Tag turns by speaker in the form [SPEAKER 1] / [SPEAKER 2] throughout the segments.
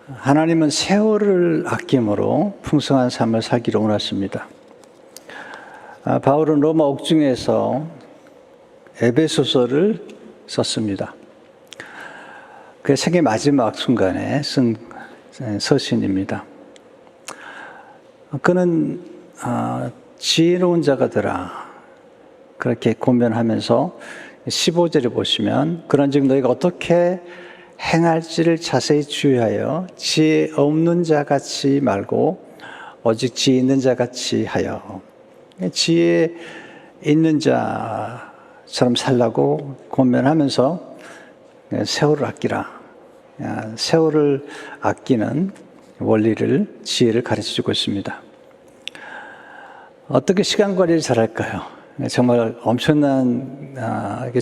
[SPEAKER 1] 하나님은 세월을 아낌으로 풍성한 삶을 살기를 원하십니다. 바울은 로마 옥중에서 에베소서를 썼습니다. 그의 생애 마지막 순간에 쓴 서신입니다. 그는 지혜로운 자가 되라 그렇게 권면하면서 15절에 보시면 그런즉 너희가 어떻게 행할지를 자세히 주의하여 지혜 없는 자 같이 말고 오직 지혜 있는 자 같이 하여. 지혜 있는 자처럼 살라고 권면하면서 세월을 아끼라, 세월을 아끼는 원리를, 지혜를 가르쳐주고 있습니다. 어떻게 시간 관리를 잘할까요? 정말 엄청난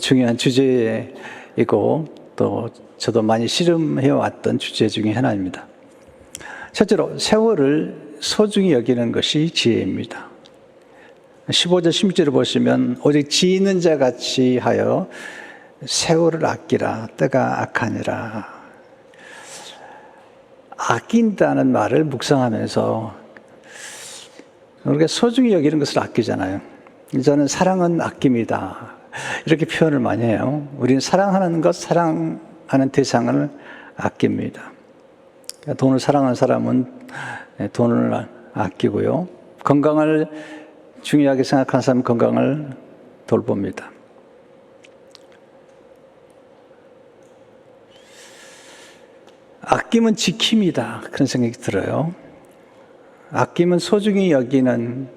[SPEAKER 1] 중요한 주제이고 또 저도 많이 씨름해왔던 주제 중에 하나입니다. 첫째로 세월을 소중히 여기는 것이 지혜입니다. 15절 16절을 보시면 오직 지혜 있는 자 같이 하여 세월을 아끼라 때가 악하니라. 아낀다는 말을 묵상하면서 우리가 소중히 여기는 것을 아끼잖아요. 저는 사랑은 아낌이다 이렇게 표현을 많이 해요. 우리는 사랑하는 것, 사랑하는 대상을 아낍니다. 돈을 사랑하는 사람은 돈을 아끼고요. 건강을 중요하게 생각하는 사람은 건강을 돌봅니다. 아낌은 지킴이다 그런 생각이 들어요. 아낌은 소중히 여기는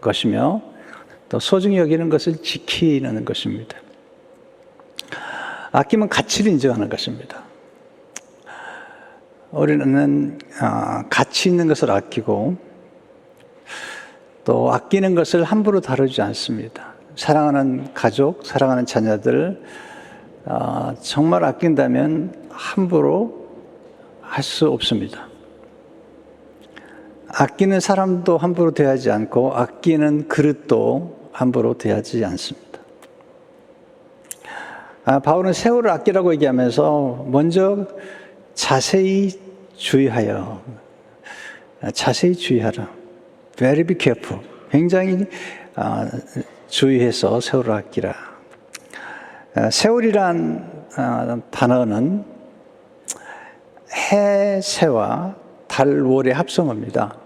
[SPEAKER 1] 것이며 또 소중히 여기는 것을 지키는 것입니다. 아낌은 가치를 인정하는 것입니다. 우리는 가치 있는 것을 아끼고 또 아끼는 것을 함부로 다루지 않습니다. 사랑하는 가족, 사랑하는 자녀들 정말 아낀다면 함부로 할 수 없습니다. 아끼는 사람도 함부로 대하지 않고 아끼는 그릇도 함부로 대하지 않습니다. 바울은 세월을 아끼라고 얘기하면서 먼저 자세히 주의하여, 자세히 주의하라. Very be careful. 굉장히 주의해서 세월을 아끼라. 세월이란 단어는 해, 새와 달, 월의 합성어입니다.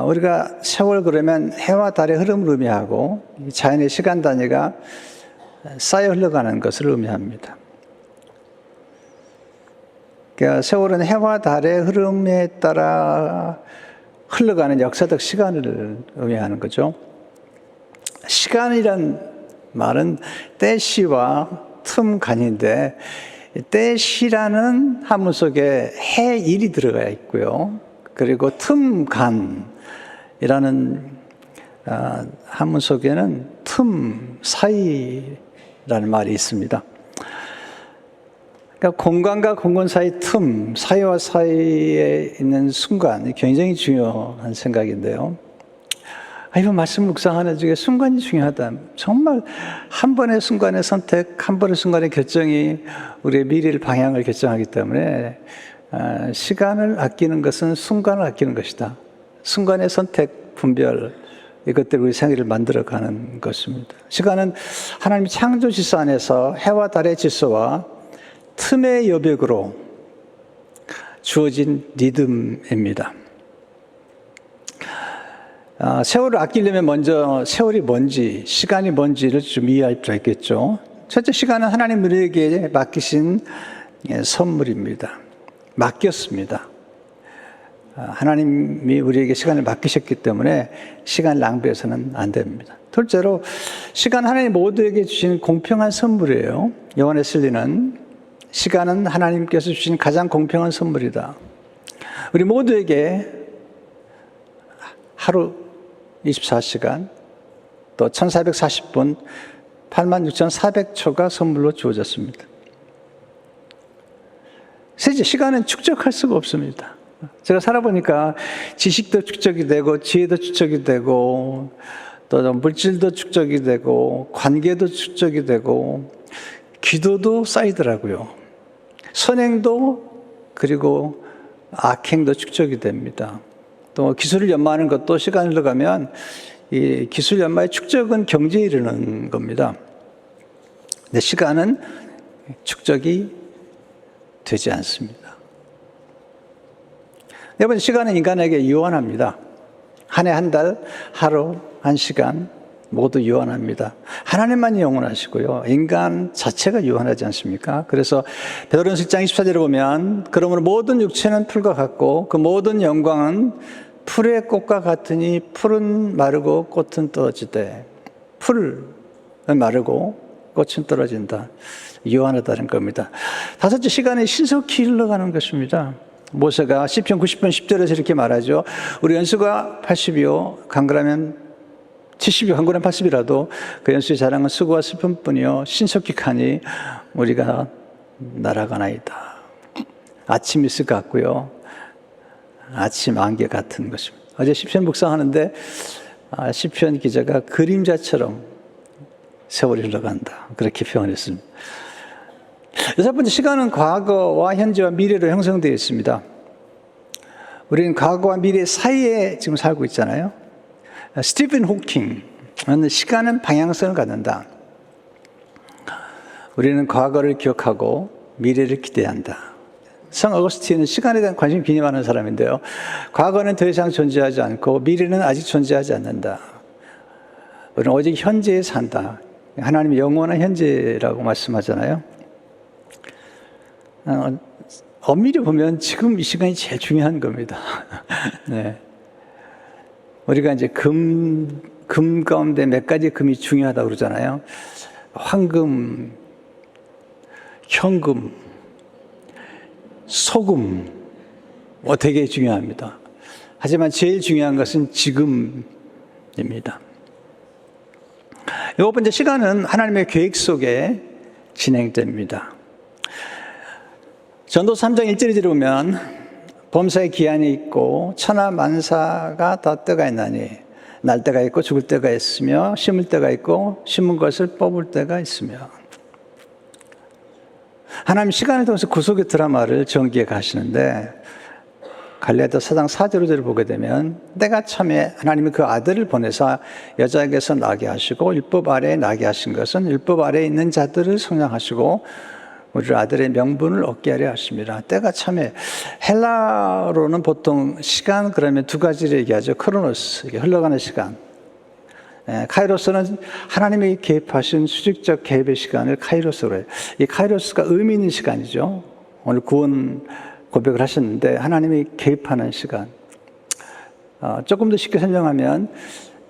[SPEAKER 1] 우리가 세월 그러면 해와 달의 흐름을 의미하고 자연의 시간 단위가 쌓여 흘러가는 것을 의미합니다. 그러니까 세월은 해와 달의 흐름에 따라 흘러가는 역사적 시간을 의미하는 거죠. 시간이란 말은 때시와 틈간인데 때시라는 한문 속에 해일이 들어가 있고요. 그리고 틈간이라는 한문 속에는 틈 사이라는 말이 있습니다. 그러니까 공간과 공간 사이 틈, 사이와 사이에 있는 순간이 굉장히 중요한 생각인데요. 이번 말씀 묵상하는 중에 순간이 중요하다. 정말 한 번의 순간의 선택, 한 번의 순간의 결정이 우리의 미래를 방향을 결정하기 때문에 시간을 아끼는 것은 순간을 아끼는 것이다. 순간의 선택, 분별, 이것들이 우리 생애를 만들어가는 것입니다. 시간은 하나님의 창조 질서 안에서 해와 달의 질서와 틈의 여백으로 주어진 리듬입니다. 세월을 아끼려면 먼저 세월이 뭔지, 시간이 뭔지를 좀 이해할 필요가 있겠죠. 첫째, 시간은 하나님 우리에게 맡기신 선물입니다. 맡겼습니다. 하나님이 우리에게 시간을 맡기셨기 때문에 시간을 낭비해서는 안 됩니다. 둘째로, 시간 하나님 모두에게 주신 공평한 선물이에요. 요한웨슬리는 시간은 하나님께서 주신 가장 공평한 선물이다. 우리 모두에게 하루 24시간, 또 1440분, 86,400초가 선물로 주어졌습니다. 셋째, 시간은 축적할 수가 없습니다. 제가 살아보니까 지식도 축적이 되고, 지혜도 축적이 되고, 또 물질도 축적이 되고, 관계도 축적이 되고, 기도도 쌓이더라고요. 선행도 그리고 악행도 축적이 됩니다. 또 기술을 연마하는 것도 시간이 흘러가면 이 기술 연마의 축적은 경제에 이르는 겁니다. 근데 시간은 축적이 되지 않습니다. 네 번째, 시간은 인간에게 유한합니다. 한 해, 한 달, 하루, 한 시간 모두 유한합니다. 하나님만이 영원하시고요. 인간 자체가 유한하지 않습니까? 그래서 베드로전서 1장 24절에 보면 그러므로 모든 육체는 풀과 같고 그 모든 영광은 풀의 꽃과 같으니 풀은 마르고 꽃은 떨어지되 풀은 마르고 꽃은 떨어진다. 유한하다는 겁니다. 다섯째, 시간이 신속히 흘러가는 것입니다. 모세가 시편 90편 10절에서 이렇게 말하죠. 우리 연수가 80이요 강건하면 70이요 강건하면 80이라도 그 연수의 자랑은 수고와 슬픔뿐이요 신속히 가니 우리가 날아가나이다. 아침 이슬 같고요. 아침 안개 같은 것입니다. 어제 시편 묵상하는데 시편 기자가 그림자처럼 세월이 흘러간다. 그렇게 표현했습니다. 여섯 번째, 시간은 과거와 현재와 미래로 형성되어 있습니다. 우리는 과거와 미래 사이에 지금 살고 있잖아요. 스티븐 호킹은 시간은 방향성을 갖는다. 우리는 과거를 기억하고 미래를 기대한다. 성 어거스틴은 시간에 대한 관심이 굉장히 많은 사람인데요. 과거는 더 이상 존재하지 않고 미래는 아직 존재하지 않는다. 우리는 오직 현재에 산다. 하나님이 영원한 현재라고 말씀하잖아요. 엄밀히 보면 지금 이 시간이 제일 중요한 겁니다. 네. 우리가 이제 금 가운데 몇 가지 금이 중요하다고 그러잖아요. 황금, 현금, 소금, 되게 중요합니다. 하지만 제일 중요한 것은 지금입니다. 일곱 번째, 시간은 하나님의 계획 속에 진행됩니다. 전도 3장 1절에 들어오면 범사에 기한이 있고 천하 만사가 다 때가 있나니 날 때가 있고 죽을 때가 있으며 심을 때가 있고 심은 것을 뽑을 때가 있으며 하나님 시간을 통해서 구속의 드라마를 전개해 가시는데 갈라디아 4장 4절을 보게 되면 때가 참에 하나님이 그 아들을 보내사 여자에게서 나게 하시고 율법 아래에 나게 하신 것은 율법 아래에 있는 자들을 성량하시고 우리를 아들의 명분을 얻게 하려 하십니다. 때가 참에 헬라로는 보통 시간 그러면 두 가지를 얘기하죠. 크로노스, 이게 흘러가는 시간. 카이로스는 하나님이 개입하신 수직적 개입의 시간을 카이로스로 해요. 이 카이로스가 의미 있는 시간이죠. 오늘 구원 고백을 하셨는데 하나님이 개입하는 시간. 조금 더 쉽게 설명하면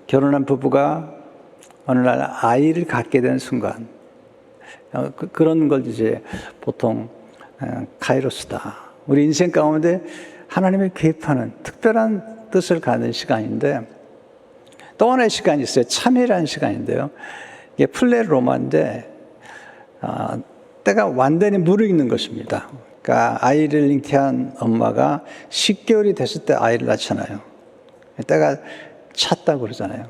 [SPEAKER 1] 결혼한 부부가 어느 날 아이를 갖게 된 순간 그런 걸 이제 보통 카이로스다. 우리 인생 가운데 하나님이 개입하는 특별한 뜻을 갖는 시간인데 또 하나의 시간이 있어요. 참회라는 시간인데요. 이게 플레로마인데 때가 완전히 무르익는 것입니다. 그러니까 아이를 잉태한 엄마가 10개월이 됐을 때 아이를 낳잖아요. 때가 찼다고 그러잖아요.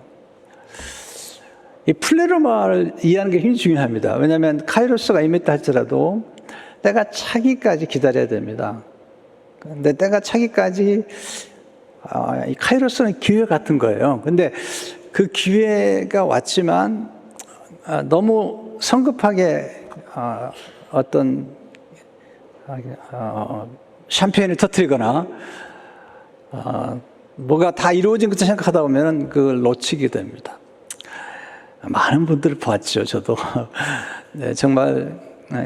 [SPEAKER 1] 이 플레로마를 이해하는 게 굉장히 중요합니다. 왜냐하면 카이로스가 임했다 할지라도 때가 차기까지 기다려야 됩니다. 근데 때가 차기까지 이 카이로스는 기회 같은 거예요. 근데 그 기회가 왔지만 너무 성급하게 어떤 샴페인을 터뜨리거나 뭐가 다 이루어진 것처럼 생각하다 보면 그걸 놓치게 됩니다. 많은 분들을 봤죠, 저도. 네, 정말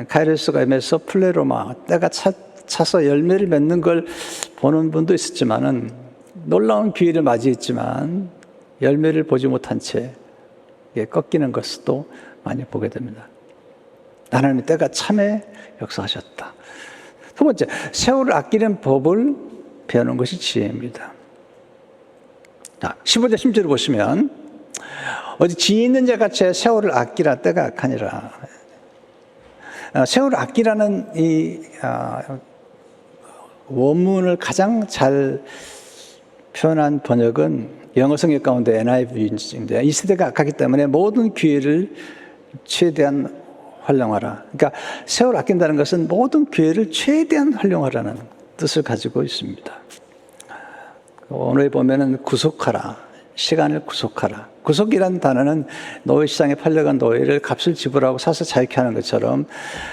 [SPEAKER 1] 카이로스가 임해서 플레로마 때가 차서 열매를 맺는 걸 보는 분도 있었지만은 놀라운 기회를 맞이했지만 열매를 보지 못한 채 꺾이는 것도 많이 보게 됩니다. 하나님의 때가 참에 역사하셨다. 두 번째, 세월을 아끼는 법을 배우는 것이 지혜입니다. 자, 15절 10절을 보시면 어디 지혜 있는 자 같이 세월을 아끼라 때가 악하니라. 세월을 아끼라는 이 원문을 가장 잘 표현한 번역은 영어 성경 가운데 NIV인데 이 세대가 악하기 때문에 모든 기회를 최대한 활용하라. 그러니까 세월 아낀다는 것은 모든 기회를 최대한 활용하라는 뜻을 가지고 있습니다. 오늘 보면은 구속하라, 시간을 구속하라. 구속이라는 단어는 노예 시장에 팔려간 노예를 값을 지불하고 사서 자유케 하는 것처럼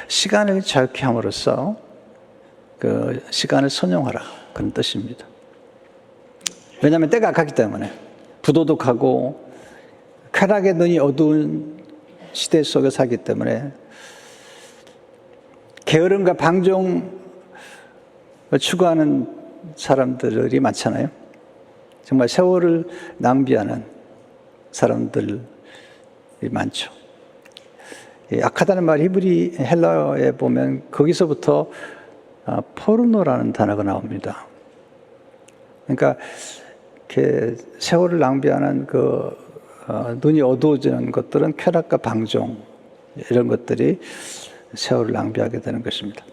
[SPEAKER 1] 시간을 자유케 함으로써 그 시간을 선용하라, 그런 뜻입니다. 왜냐하면 때가 악하기 때문에, 부도덕하고 쾌락의 눈이 어두운 시대 속에 살기 때문에 게으름과 방종을 추구하는 사람들이 많잖아요. 정말 세월을 낭비하는 사람들이 많죠. 악하다는 말 히브리 헬라어에 보면 거기서부터 포르노라는 단어가 나옵니다. 그러니까 이렇게 세월을 낭비하는 눈이 어두워지는 것들은 쾌락과 방종, 이런 것들이 세월을 낭비하게 되는 것입니다.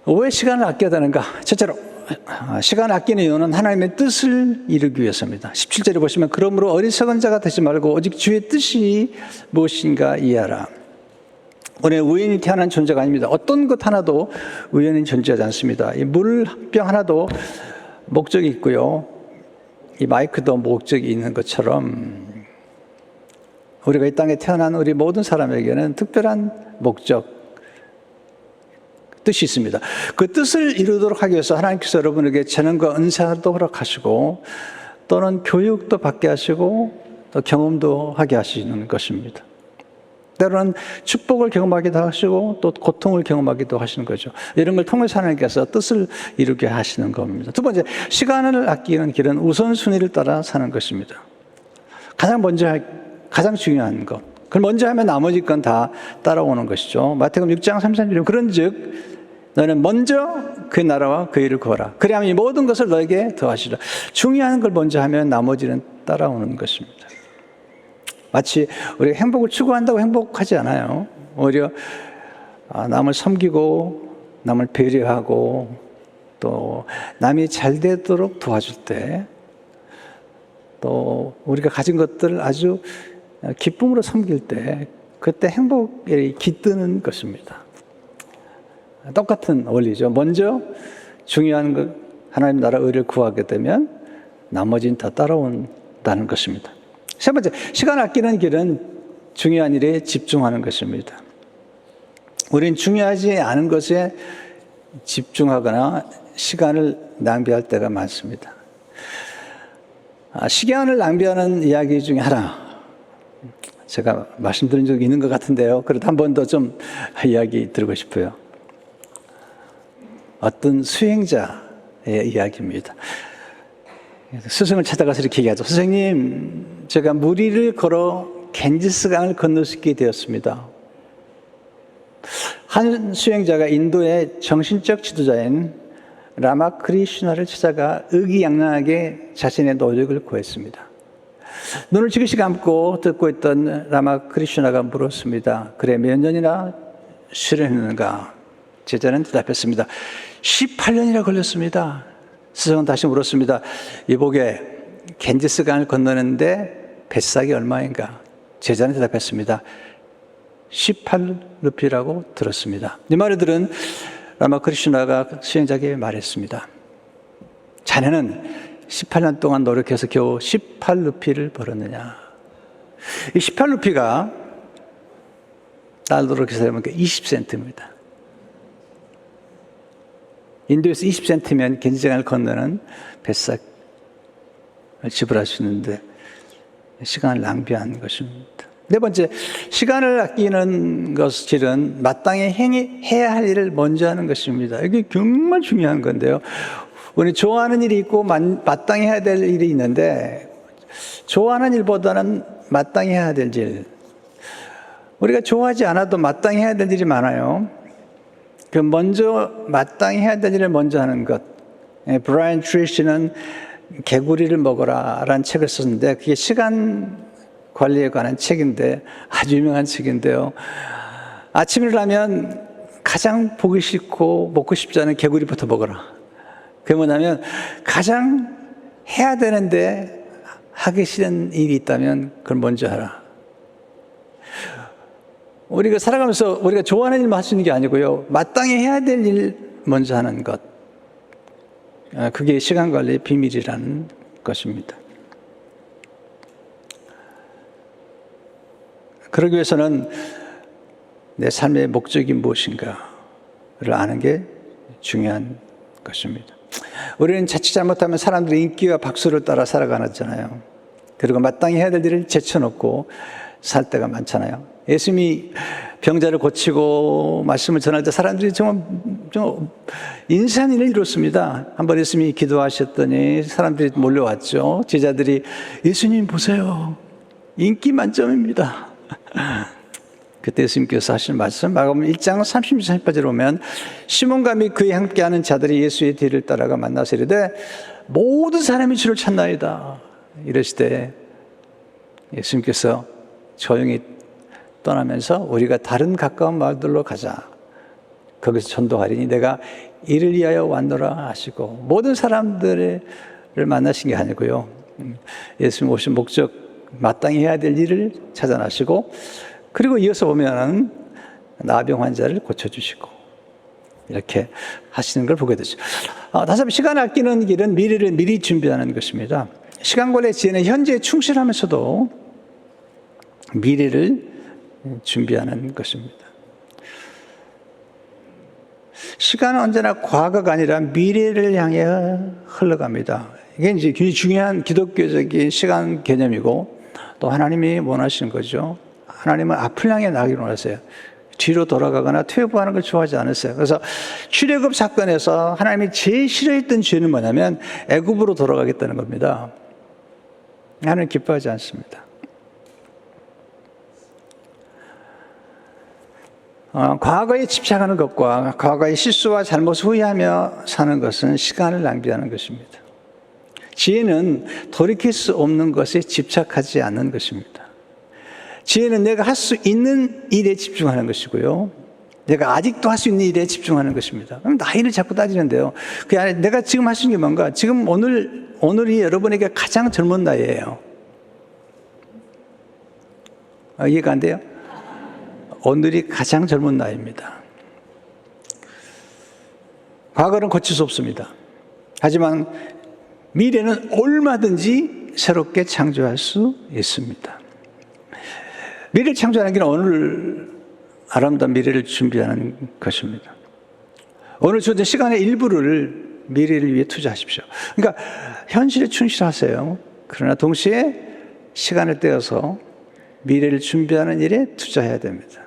[SPEAKER 1] 왜 시간을 아껴야 되는가? 첫째로 시간을 아끼는 이유는 하나님의 뜻을 이루기 위해서입니다. 17절에 보시면 그러므로 어리석은 자가 되지 말고 오직 주의 뜻이 무엇인가 이해하라. 오늘 우연히 태어난 존재가 아닙니다. 어떤 것 하나도 우연히 존재하지 않습니다. 이 물병 하나도 목적이 있고요. 이 마이크도 목적이 있는 것처럼 우리가 이 땅에 태어난 우리 모든 사람에게는 특별한 목적, 뜻이 있습니다. 그 뜻을 이루도록 하기 위해서 하나님께서 여러분에게 재능과 은사도 허락하시고 또는 교육도 받게 하시고 또 경험도 하게 하시는 것입니다. 때로는 축복을 경험하기도 하시고 또 고통을 경험하기도 하시는 거죠. 이런 걸 통해서 하나님께서 뜻을 이루게 하시는 겁니다. 두 번째, 시간을 아끼는 길은 우선순위를 따라 사는 것입니다. 가장 중요한 것. 그걸 먼저 하면 나머지 건 다 따라오는 것이죠. 마태복음 6장 33절에 그런즉 너는 먼저 그의 나라와 그의 일을 구하라. 그리하면 이 모든 것을 너에게 더하시라. 중요한 걸 먼저 하면 나머지는 따라오는 것입니다. 마치 우리가 행복을 추구한다고 행복하지 않아요. 오히려 남을 섬기고 남을 배려하고 또 남이 잘 되도록 도와줄 때 또 우리가 가진 것들을 아주 기쁨으로 섬길 때 그때 행복에 깃드는 것입니다. 똑같은 원리죠. 먼저 중요한 것, 하나님 나라 의를 구하게 되면 나머지는 다 따라온다는 것입니다. 세 번째, 시간을 아끼는 길은 중요한 일에 집중하는 것입니다. 우리는 중요하지 않은 것에 집중하거나 시간을 낭비할 때가 많습니다. 시간을 낭비하는 이야기 중에 하나, 제가 말씀드린 적이 있는 것 같은데요. 그래도 한 번 더 좀 이야기 드리고 싶어요. 어떤 수행자의 이야기입니다. 스승을 찾아가서 이렇게 얘기하죠. 선생님, 제가 무리를 걸어 겐지스강을 건널 수 있게 되었습니다. 한 수행자가 인도의 정신적 지도자인 라마크리슈나를 찾아가 의기양양하게 자신의 노력을 구했습니다. 눈을 지그시 감고 듣고 있던 라마크리슈나가 물었습니다. 그래, 몇 년이나 수련했는가? 제자는 대답했습니다. 18년이나 걸렸습니다. 스승은 다시 물었습니다. 이보게, 겐지스강을 건너는데 뱃삭이 얼마인가? 제자는 대답했습니다. 18루피라고 들었습니다. 이 말을 들은 라마크리슈나가 수행자에게 말했습니다. 자네는 18년 동안 노력해서 겨우 18루피를 벌었느냐? 이 18루피가 달러로 계산하면 20센트입니다. 인도에서 20센트면 겐지강을 건너는 뱃삭을 지불할 수 있는데 시간을 낭비한 것입니다. 네 번째, 시간을 아끼는 것은 마땅히 해야 할 일을 먼저 하는 것입니다. 이게 정말 중요한 건데요. 우리 좋아하는 일이 있고 마땅히 해야 될 일이 있는데 좋아하는 일보다는 마땅히 해야 될 일. 우리가 좋아하지 않아도 마땅히 해야 될 일이 많아요. 그 먼저 마땅히 해야 될 일을 먼저 하는 것. 브라이언 트리시는 개구리를 먹어라 라는 책을 썼는데 그게 시간 관리에 관한 책인데 아주 유명한 책인데요. 아침에 일어나면 가장 보기 싫고 먹고 싶지 않은 개구리부터 먹어라. 그게 뭐냐면 가장 해야 되는데 하기 싫은 일이 있다면 그걸 먼저 하라. 우리가 살아가면서 우리가 좋아하는 일만 할 수 있는 게 아니고요. 마땅히 해야 될 일 먼저 하는 것. 그게 시간관리의 비밀이라는 것입니다. 그러기 위해서는 내 삶의 목적이 무엇인가를 아는 게 중요한 것입니다. 우리는 자칫 잘못하면 사람들의 인기와 박수를 따라 살아가잖아요. 그리고 마땅히 해야 될 일을 제쳐놓고 살 때가 많잖아요. 예수님이 병자를 고치고 말씀을 전할 때 사람들이 정말 인산 일을 이뤘습니다. 한번 예수님이 기도하셨더니 사람들이 몰려왔죠. 제자들이 예수님 보세요. 인기 만점입니다. 그때 예수님께서 하신 말씀 마가복음 1장 36절까지 보면 시몬과 및 그에 함께하는 자들이 예수의 뒤를 따라가 만나서 이르되 모든 사람이 주를 찾나이다 이러시되 예수님께서 조용히 떠나면서 우리가 다른 가까운 마을들로 가자. 거기서 전도하리니 내가 이를 위하여 왔노라 하시고 모든 사람들을 만나신 게 아니고요. 예수님 오신 목적 마땅히 해야 될 일을 찾아나시고 그리고 이어서 보면 나병 환자를 고쳐주시고 이렇게 하시는 걸 보게 되죠. 다시 한번 시간 아끼는 길은 미래를 미리 준비하는 것입니다. 시간 관리의 지혜는 현재에 충실하면서도 미래를 준비하는 것입니다. 시간은 언제나 과거가 아니라 미래를 향해 흘러갑니다. 이게 이제 굉장히 중요한 기독교적인 시간 개념이고 또 하나님이 원하시는 거죠. 하나님은 앞을 향해 나가기를 원하세요. 뒤로 돌아가거나 퇴보하는 걸 좋아하지 않으세요. 그래서 출애굽 사건에서 하나님이 제일 싫어했던 죄는 뭐냐면 애굽으로 돌아가겠다는 겁니다. 하나님 기뻐하지 않습니다. 과거에 집착하는 것과 과거의 실수와 잘못을 후회하며 사는 것은 시간을 낭비하는 것입니다. 지혜는 돌이킬 수 없는 것에 집착하지 않는 것입니다. 지혜는 내가 할 수 있는 일에 집중하는 것이고요. 내가 아직도 할 수 있는 일에 집중하는 것입니다. 그럼 나이를 자꾸 따지는데요. 그 안에 내가 지금 할 수 있는 게 뭔가? 지금 오늘이 여러분에게 가장 젊은 나이예요. 이해가 안 돼요? 오늘이 가장 젊은 나이입니다. 과거는 고칠 수 없습니다. 하지만 미래는 얼마든지 새롭게 창조할 수 있습니다. 미래를 창조하는 길은 오늘 아름다운 미래를 준비하는 것입니다. 오늘 주어진 시간의 일부를 미래를 위해 투자하십시오. 그러니까 현실에 충실하세요. 그러나 동시에 시간을 떼어서 미래를 준비하는 일에 투자해야 됩니다.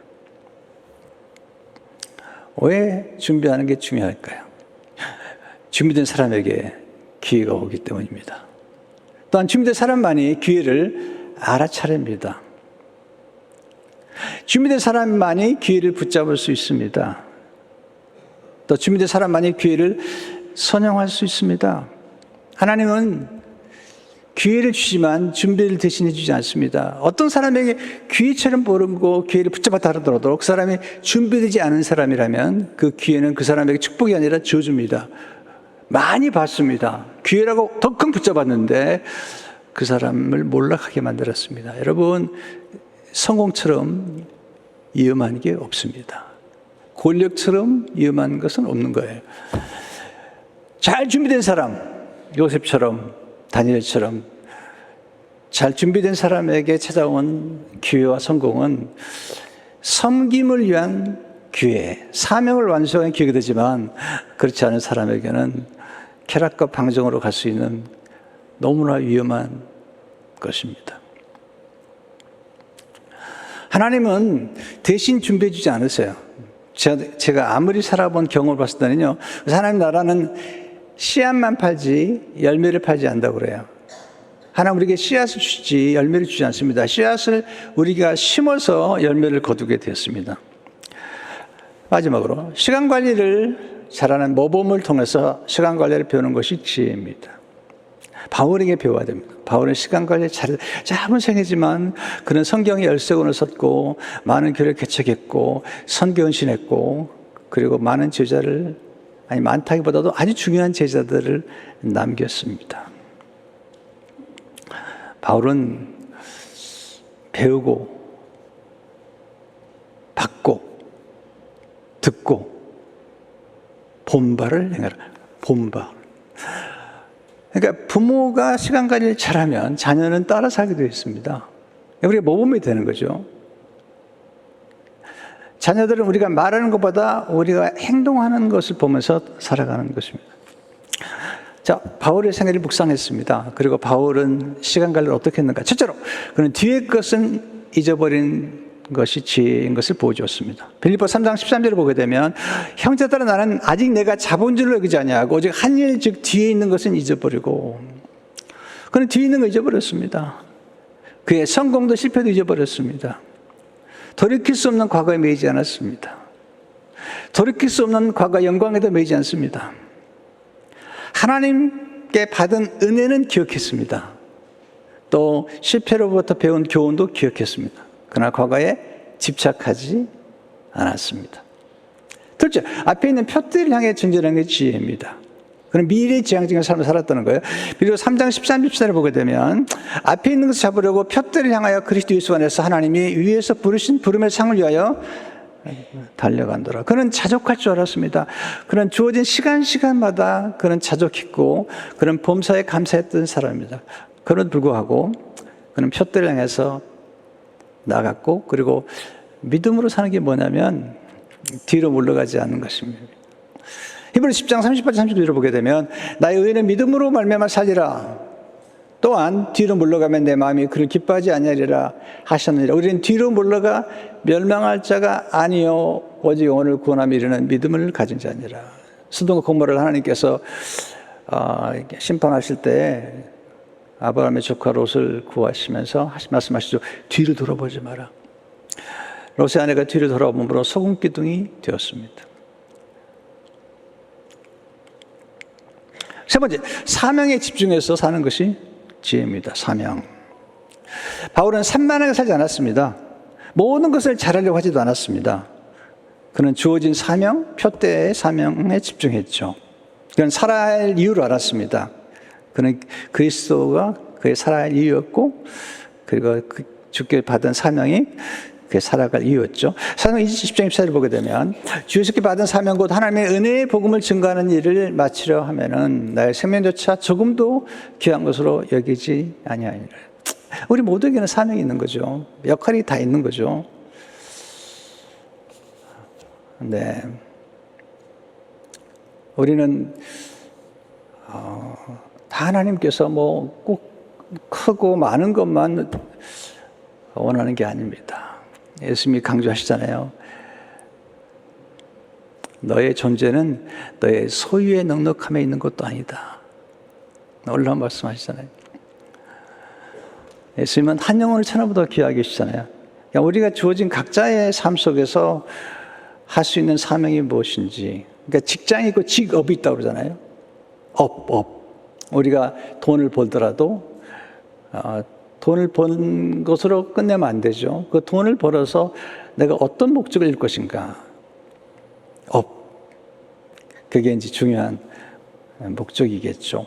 [SPEAKER 1] 왜 준비하는 게 중요할까요? 준비된 사람에게 기회가 오기 때문입니다. 또한 준비된 사람만이 기회를 알아차립니다. 준비된 사람만이 기회를 붙잡을 수 있습니다. 또 준비된 사람만이 기회를 선용할 수 있습니다. 하나님은 기회를 주지만 준비를 대신해 주지 않습니다. 어떤 사람에게 기회처럼 보고 기회를 붙잡았다 하더라도 그 사람이 준비되지 않은 사람이라면 그 기회는 그 사람에게 축복이 아니라 저주입니다. 많이 받습니다. 기회라고 덩큰 붙잡았는데 그 사람을 몰락하게 만들었습니다. 여러분, 성공처럼 위험한 게 없습니다. 권력처럼 위험한 것은 없는 거예요. 잘 준비된 사람, 요셉처럼 다니엘처럼 잘 준비된 사람에게 찾아온 기회와 성공은 섬김을 위한 기회, 사명을 완수하는 기회가 되지만 그렇지 않은 사람에게는 쾌락과 방정으로 갈 수 있는 너무나 위험한 것입니다. 하나님은 대신 준비해 주지 않으세요. 제가 아무리 살아본 경험을 봤을 때는요, 하나님 나라는 씨앗만 팔지 열매를 팔지 않는다고 그래요. 하나님 우리에게 씨앗을 주지 열매를 주지 않습니다. 씨앗을 우리가 심어서 열매를 거두게 되었습니다. 마지막으로 시간 관리를 잘하는 모범을 통해서 시간 관리를 배우는 것이 지혜입니다. 바울에게 배워야 됩니다. 바울은 시간 관리 짧은 생애지만 그는 성경의 열쇠권을 썼고 많은 교회를 개척했고 선교헌신했고 그리고 많은 제자를 많다기보다도 아주 중요한 제자들을 남겼습니다. 바울은 배우고 받고 듣고 본바를 행하라. 본바. 그러니까 부모가 시간 관리를 잘하면 자녀는 따라 살게 되어 있습니다. 우리가 모범이 되는 거죠. 자녀들은 우리가 말하는 것보다 우리가 행동하는 것을 보면서 살아가는 것입니다. 자, 바울의 생애를 묵상했습니다. 그리고 바울은 시간 관리를 어떻게 했는가? 첫째로, 그는 뒤의 것은 잊어버린 것이 지혜인 것을 보여주었습니다. 빌립보 3장 13절을 보게 되면 형제들아 나는 아직 내가 자본주의를 여기지 아니하고 오직 한 일 즉 뒤에 있는 것은 잊어버리고 그는 뒤에 있는 거 잊어버렸습니다. 그의 성공도 실패도 잊어버렸습니다. 돌이킬 수 없는 과거에 매이지 않았습니다. 돌이킬 수 없는 과거 영광에도 매이지 않습니다. 하나님께 받은 은혜는 기억했습니다. 또 실패로부터 배운 교훈도 기억했습니다. 그러나 과거에 집착하지 않았습니다. 둘째, 앞에 있는 표대를 향해 전진하는 게 지혜입니다. 그는 미래지향적인 삶을 살았다는 거예요. 그리고 3장 13, 14절을 보게 되면 앞에 있는 것을 잡으려고 표대를 향하여 그리스도 예수 안에서 하나님이 위에서 부르신 부름의 상을 위하여 달려간더라. 그는 자족할 줄 알았습니다. 그는 주어진 시간마다 그는 자족했고 그는 범사에 감사했던 사람입니다. 그럼에도 불구하고 그는 표대를 향해서 나갔고 그리고 믿음으로 사는 게 뭐냐면 뒤로 물러가지 않는 것입니다. 히브리서 10장 38, 39절을 보게 되면 나의 의는 믿음으로 말미암아 살리라. 또한 뒤로 물러가면 내 마음이 그를 기뻐하지 아니하리라 하셨느니라. 우리는 뒤로 물러가 멸망할 자가 아니요 오직 영혼을 구원함에 이르는 믿음을 가진 자니라. 스도과 고모를 하나님께서 심판하실 때 아브라함의 조카 롯을 구하시면서 말씀하시죠. 뒤를 돌아보지 마라. 롯의 아내가 뒤를 돌아보므로 소금 기둥이 되었습니다. 세 번째, 사명에 집중해서 사는 것이 지혜입니다. 사명. 바울은 산만하게 살지 않았습니다. 모든 것을 잘하려고 하지도 않았습니다. 그는 주어진 사명, 표대의 사명에 집중했죠. 그는 살아야 할 이유를 알았습니다. 그는 그리스도가 그의 살아야 할 이유였고 그리고 주께 받은 사명이 그의 살아갈 이유였죠. 사명 20장 24절을 보게 되면 주께서 받은 사명 곧 하나님의 은혜의 복음을 증거하는 일을 마치려 하면은 나의 생명조차 조금도 귀한 것으로 여기지 아니하니라. 우리 모두에게는 사명이 있는 거죠. 역할이 다 있는 거죠. 네, 우리는 다 하나님께서 뭐 꼭 크고 많은 것만 원하는 게 아닙니다. 예수님이 강조하시잖아요. 너의 존재는 너의 소유의 넉넉함에 있는 것도 아니다. 놀라운 말씀하시잖아요. 예수님은 한 영혼을 천하보다 귀하게 계시잖아요. 그러니까 우리가 주어진 각자의 삶 속에서 할 수 있는 사명이 무엇인지. 그러니까 직장이 있고 직업이 있다고 그러잖아요. 업. 우리가 돈을 벌더라도 돈을 번 것으로 끝내면 안 되죠. 그 돈을 벌어서 내가 어떤 목적을 이룰 것인가. 그게 이제 중요한 목적이겠죠.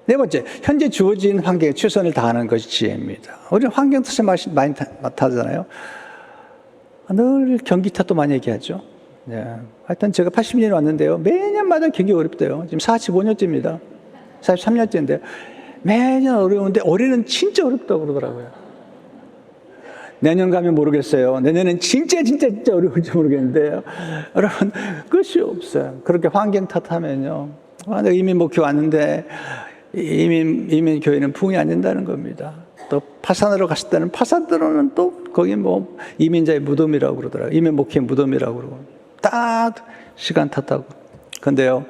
[SPEAKER 1] 네 번째, 현재 주어진 환경에 최선을 다하는 것이 지혜입니다. 우리는 환경 탓을 많이 타잖아요. 늘 경기 탓도 많이 얘기하죠. 네. 하여튼 제가 80년에 왔는데요. 매년마다 경기 어렵대요. 지금 45년째입니다. 43년째인데 매년 어려운데 올해는 진짜 어렵다고 그러더라고요. 내년 가면 모르겠어요. 내년엔 진짜 어려울지 모르겠는데요. 여러분, 끝이 없어요. 그렇게 환경 탓하면요. 내가 이민 목회 왔는데 이민 교회는 부흥이 안 된다는 겁니다. 또 파산으로 갔을 때는 파산으로는 또 거기 뭐 이민자의 무덤이라고 그러더라고요. 이민 목회의 무덤이라고 그러고 딱 시간 탓하고. 근데요,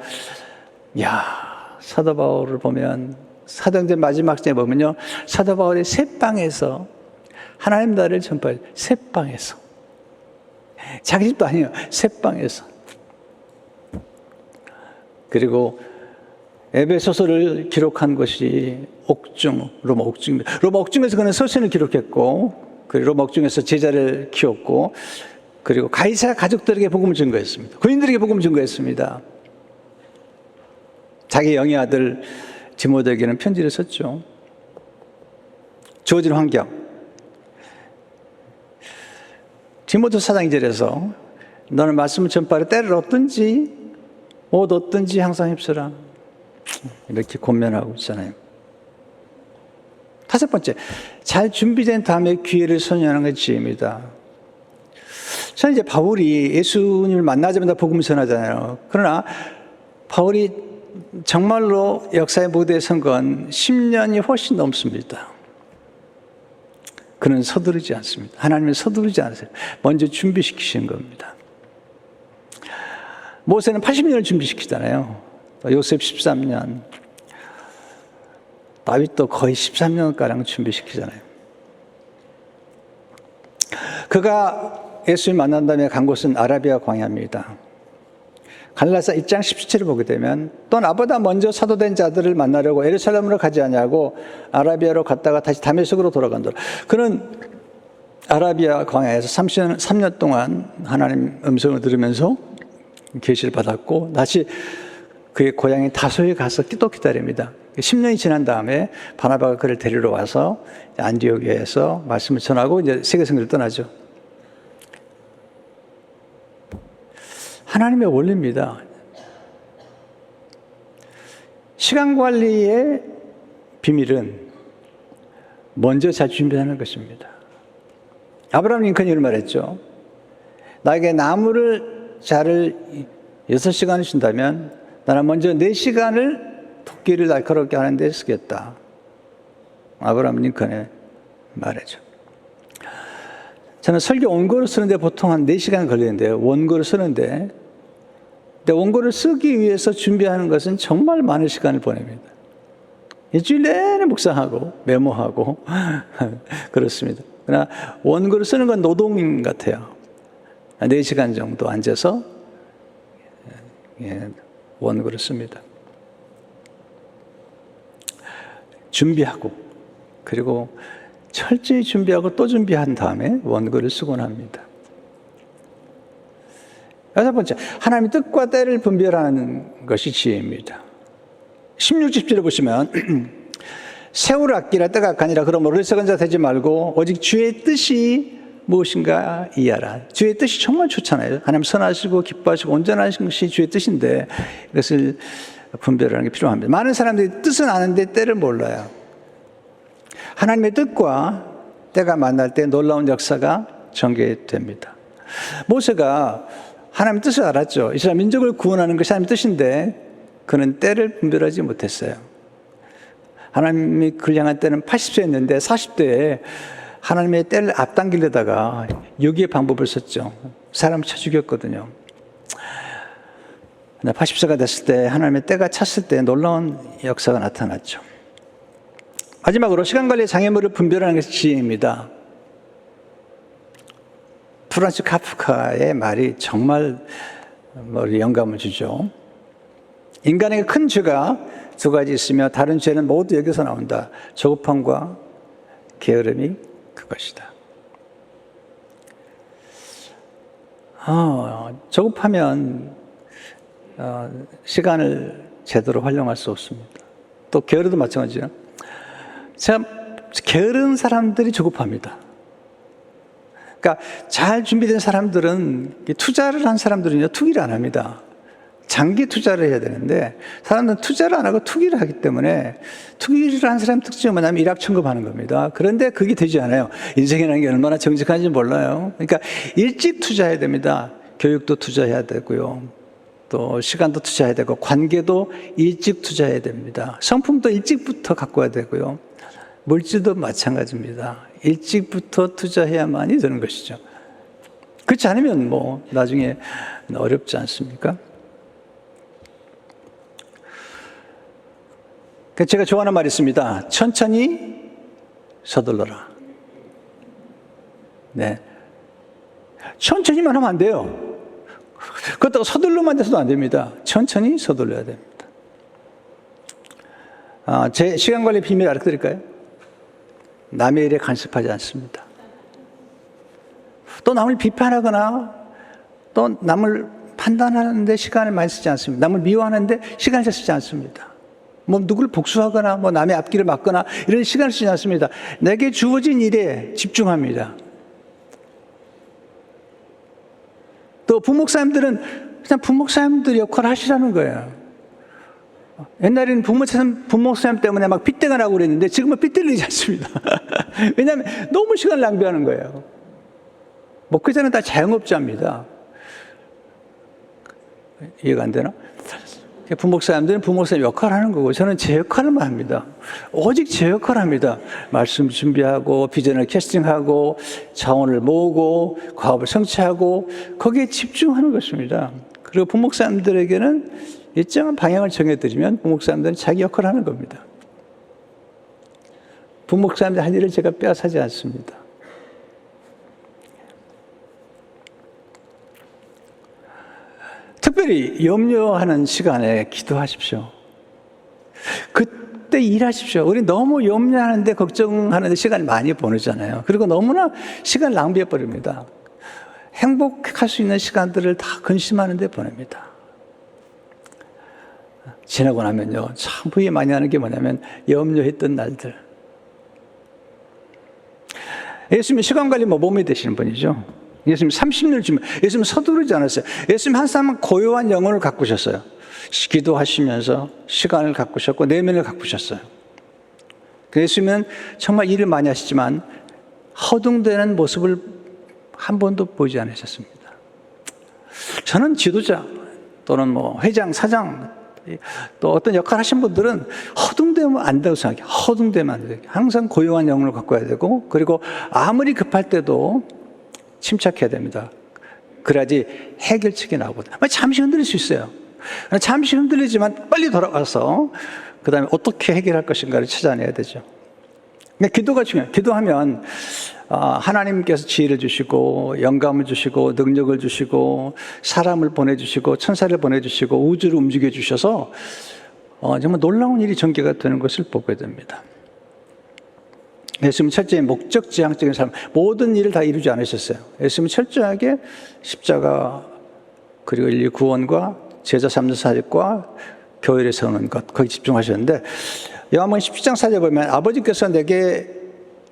[SPEAKER 1] 사도 바울을 보면 사도행전 마지막 장에 보면요, 사도 바울이 셋방에서 하나님 나라를 전파해요. 셋방에서. 자기 집도 아니에요. 셋방에서. 그리고 에베소서를 기록한 것이 로마 옥중입니다. 로마 옥중에서 그는 서신을 기록했고, 그리고 로마 옥중에서 제자를 키웠고, 그리고 가이사 가족들에게 복음을 증거했습니다. 고인들에게 복음을 증거했습니다. 자기 영의 아들 디모데에게는 편지를 썼죠. 주어진 환경. 디모데 4장 2절에서 너는 말씀을 전파하려 때를 얻든지 못 얻든지 항상 힘쓰라. 이렇게 권면하고 있잖아요. 다섯 번째, 잘 준비된 다음에 기회를 선언하는 게 지혜입니다. 저는 이제 바울이 예수님을 만나자마자 복음을 전하잖아요. 그러나 바울이 정말로 역사의 무대에 선 건 10년이 훨씬 넘습니다. 그는 서두르지 않습니다. 하나님은 서두르지 않으세요. 먼저 준비시키시는 겁니다. 모세는 80년을 준비시키잖아요. 요셉 13년, 다윗도 거의 13년가량 준비시키잖아요. 그가 예수를 만난 다음에 간 곳은 아라비아 광야입니다. 갈라디아서 1장 17절을 보게 되면 또 나보다 먼저 사도된 자들을 만나려고 예루살렘으로 가지 않냐고 아라비아로 갔다가 다시 다메섹으로 돌아간다. 그는 아라비아 광야에서 3년 동안 하나님 음성을 들으면서 계시를 받았고 다시 그의 고향인 다소에 가서 또 기다립니다. 10년이 지난 다음에 바나바가 그를 데리러 와서 안디옥에서 말씀을 전하고 이제 세계선교를 떠나죠. 하나님의 원리입니다. 시간 관리의 비밀은 먼저 잘 준비하는 것입니다. 아브라함 링컨이 이런 말했죠. 나에게 나무를 자를 6시간을 준다면 나는 먼저 4시간을 토끼를 날카롭게 하는 데 쓰겠다. 아브라함 링컨의 말이죠. 저는 설교 원고를 쓰는데 보통 한 4시간 걸리는데요. 원고를 쓰는데 근데 원고를 쓰기 위해서 준비하는 것은 정말 많은 시간을 보냅니다. 일주일 내내 묵상하고 메모하고 그렇습니다. 그러나 원고를 쓰는 건 노동 같아요. 4시간 정도 앉아서 원고를 씁니다. 준비하고 그리고 철저히 준비하고 또 준비한 다음에 원고를 쓰곤 합니다. 여섯 번째, 하나님의 뜻과 때를 분별하는 것이 지혜입니다. 16절에 보시면 세월을 아끼라 때가 악하니라 그러므로 어리석은 자 되지 말고 오직 주의 뜻이 무엇인가 이해하라. 주의 뜻이 정말 좋잖아요. 하나님 선하시고 기뻐하시고 온전하신 것이 주의 뜻인데 이것을 분별하는 게 필요합니다. 많은 사람들이 뜻은 아는데 때를 몰라요. 하나님의 뜻과 때가 만날 때 놀라운 역사가 전개됩니다. 모세가 하나님의 뜻을 알았죠. 이스라엘 민족을 구원하는 것이 하나님의 뜻인데 그는 때를 분별하지 못했어요. 하나님이 그를 향한 때는 80세였는데 40대에 하나님의 때를 앞당기려다가 유기의 방법을 썼죠. 사람을 쳐 죽였거든요. 80세가 됐을 때 하나님의 때가 찼을 때 놀라운 역사가 나타났죠. 마지막으로 시간관리의 장애물을 분별하는 것이 지혜입니다. 프란츠 카프카의 말이 정말 영감을 주죠. 인간에게 큰 죄가 두 가지 있으며 다른 죄는 모두 여기서 나온다. 조급함과 게으름이 그것이다. 조급하면 시간을 제대로 활용할 수 없습니다. 또 게으르도 마찬가지예요. 참 게으른 사람들이 조급합니다. 그러니까 잘 준비된 사람들은 투자를 한 사람들은요 투기를 안 합니다. 장기 투자를 해야 되는데 사람들은 투자를 안 하고 투기를 하기 때문에 투기를 한 사람 특징은 뭐냐면 일확천금하는 겁니다. 그런데 그게 되지 않아요. 인생이라는 게 얼마나 정직한지 몰라요. 그러니까 일찍 투자해야 됩니다. 교육도 투자해야 되고요. 또 시간도 투자해야 되고 관계도 일찍 투자해야 됩니다. 성품도 일찍부터 갖고 와야 되고요. 물질도 마찬가지입니다. 일찍부터 투자해야만이 되는 것이죠. 그렇지 않으면 뭐 나중에 어렵지 않습니까? 제가 좋아하는 말이 있습니다. 천천히 서둘러라. 네. 천천히만 하면 안 돼요. 그렇다고 서둘러만 돼서도 안 됩니다. 천천히 서둘러야 됩니다. 제 시간 관리 비밀 알려드릴까요? 남의 일에 간섭하지 않습니다. 또 남을 비판하거나 또 남을 판단하는데 시간을 많이 쓰지 않습니다. 남을 미워하는데 시간을 쓰지 않습니다. 뭐 누구를 복수하거나 뭐 남의 앞길을 막거나 이런 시간을 쓰지 않습니다. 내게 주어진 일에 집중합니다. 또 부목사님들은 그냥 부목사님들 역할을 하시라는 거예요. 옛날에는 부목사님 때문에 막 핏대가 나고 그랬는데 지금은 핏대리지 않습니다. 왜냐하면 너무 시간 낭비하는 거예요. 목회자는 다 자영업자입니다. 이해가 안 되나? 부목사님들은 부목사님 역할을 하는 거고 저는 제 역할만 합니다. 오직 제 역할을 합니다. 말씀 준비하고 비전을 캐스팅하고 자원을 모으고 과업을 성취하고 거기에 집중하는 것입니다. 그리고 부목사님들에게는 일정한 방향을 정해드리면 부목사님들은 자기 역할을 하는 겁니다. 부목사님들 할 일을 제가 빼앗하지 않습니다. 특별히 염려하는 시간에 기도하십시오. 그때 일하십시오. 우리 너무 염려하는데 걱정하는데 시간을 많이 보내잖아요. 그리고 너무나 시간을 낭비해버립니다. 행복할 수 있는 시간들을 다 근심하는 데 보냅니다. 지나고 나면요, 참 후회 많이 하는 게 뭐냐면 염려했던 날들. 예수님이 시간관리 모범이 되시는 분이죠. 예수님 30년을 주면 예수님 서두르지 않았어요. 예수님 한 사람은 고요한 영혼을 가꾸셨어요. 기도하시면서 시간을 가꾸셨고 내면을 가꾸셨어요. 예수님은 정말 일을 많이 하시지만 허둥대는 모습을 한 번도 보이지 않으셨습니다. 저는 지도자 또는 뭐 회장, 사장 또 어떤 역할 하신 분들은 허둥대면 안 된다고 생각해요. 허둥대면 안 돼요. 항상 고요한 영혼을 가꿔야 되고 그리고 아무리 급할 때도 침착해야 됩니다. 그래야지 해결책이 나오거든요. 잠시 흔들릴 수 있어요. 잠시 흔들리지만 빨리 돌아와서 그 다음에 어떻게 해결할 것인가를 찾아내야 되죠. 기도가 중요해요. 기도하면 하나님께서 지혜를 주시고 영감을 주시고 능력을 주시고 사람을 보내주시고 천사를 보내주시고 우주를 움직여 주셔서 정말 놀라운 일이 전개가 되는 것을 보게 됩니다. 예수님은 철저히 목적지향적인 삶, 모든 일을 다 이루지 않으셨어요. 예수님은 철저하게 십자가 그리고 인류 구원과 제자 삼는 사역과 교회를 세우는 것 거기 집중하셨는데 요한복음 17장 4절에 보면 아버지께서 내게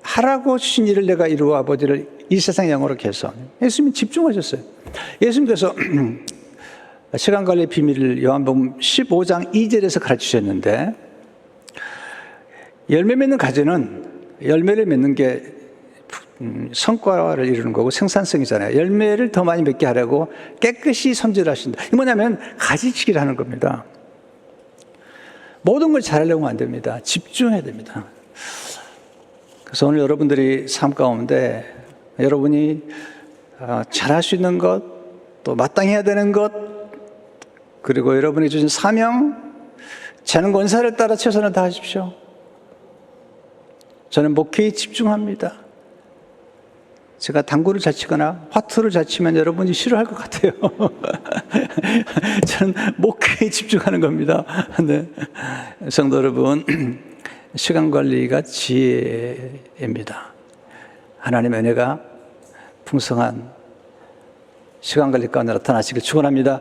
[SPEAKER 1] 하라고 주신 일을 내가 이루어 아버지를 이 세상 영원하게 해서 예수님이 집중하셨어요. 예수님께서 시간관리의 비밀을 요한복음 15장 2절에서 가르치셨는데 열매 맺는 가지는 열매를 맺는 게 성과를 이루는 거고 생산성이잖아요. 열매를 더 많이 맺게 하려고 깨끗이 손질하신다. 이게 뭐냐면 가지치기를 하는 겁니다. 모든 걸 잘하려고 안 됩니다. 집중해야 됩니다. 그래서 오늘 여러분들이 삶 가운데 여러분이 잘할 수 있는 것, 또 마땅히 해야 되는 것, 그리고 여러분이 주신 사명, 재능 권사를 따라 최선을 다하십시오. 저는 목회에 집중합니다. 제가 당구를 잘 치거나 화투를 잘 치면 여러분이 싫어할 것 같아요. 저는 목회에 집중하는 겁니다. 네. 성도 여러분, 시간 관리가 지혜입니다. 하나님의 은혜가 풍성한 시간 관리 가운데 나타나시길 축원합니다.